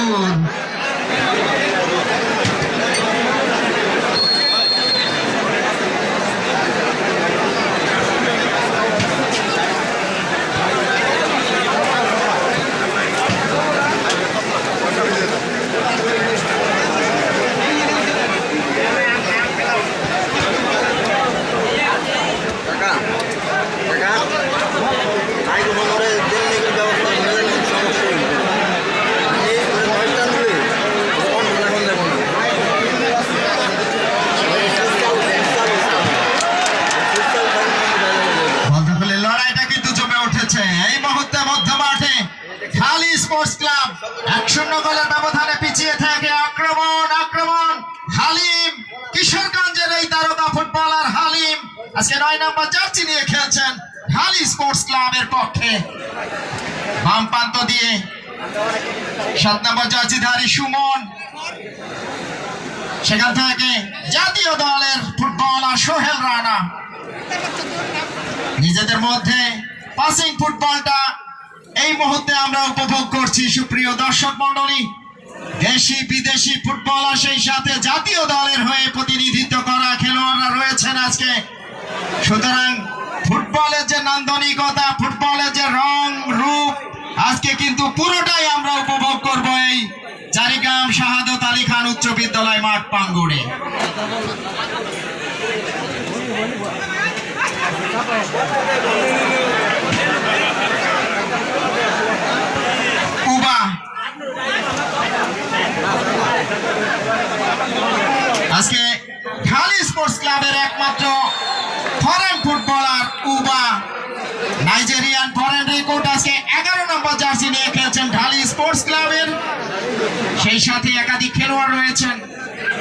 দারুণ। এই মুহূর্তে মধ্য মাঠে ঢালি স্পোর্টস ক্লাব 1-0 গোলের ব্যবধানে পিছিয়ে থাকে। আক্রমণ আক্রমণ হালিম, কিশোরগঞ্জের এই তারকা ফুটবলার হালিম আজকে 9 নম্বর জার্সি নিয়ে খেলছেন ঢালি স্পোর্টস ক্লাবের পক্ষে। বাম প্রান্ত দিয়ে 7 নম্বর জার্সিধারী সুমন, সেখান থেকে জাতীয় দলের ফুটবলার সোহেল রানা। নিজেদের মধ্যে পাসিং ফুটবলটা এই মুহূর্তে আমরা উপভোগ করছি। সুপ্রিয় দর্শক মন্ডলী, দেশি বিদেশি ফুটবলার সেই সাথে জাতীয় দলের হয়ে প্রতিনিধিত্ব করা খেলোয়াড়রা রয়েছেন আজকে। সুতরাং ফুটবলের যে নান্দনিকতা, ফুটবলের যে রং রূপ আজকে কিন্তু পুরোটাই আমরা উপভোগ করব এই চারিগ্রাম শাহাদত আলী খান উচ্চ বিদ্যালয় মাঠ প্রাঙ্গণে। আজকে ঢালি স্পোর্টস ক্লাবের একমাত্র foreign footballer Uba, Nigerian foreign record, আজকে 11 নম্বর জার্সি নিয়ে খেলছেন ঢালি স্পোর্টস ক্লাবের। সেই সাথে একাধিক খেলোয়াড় রয়েছেন।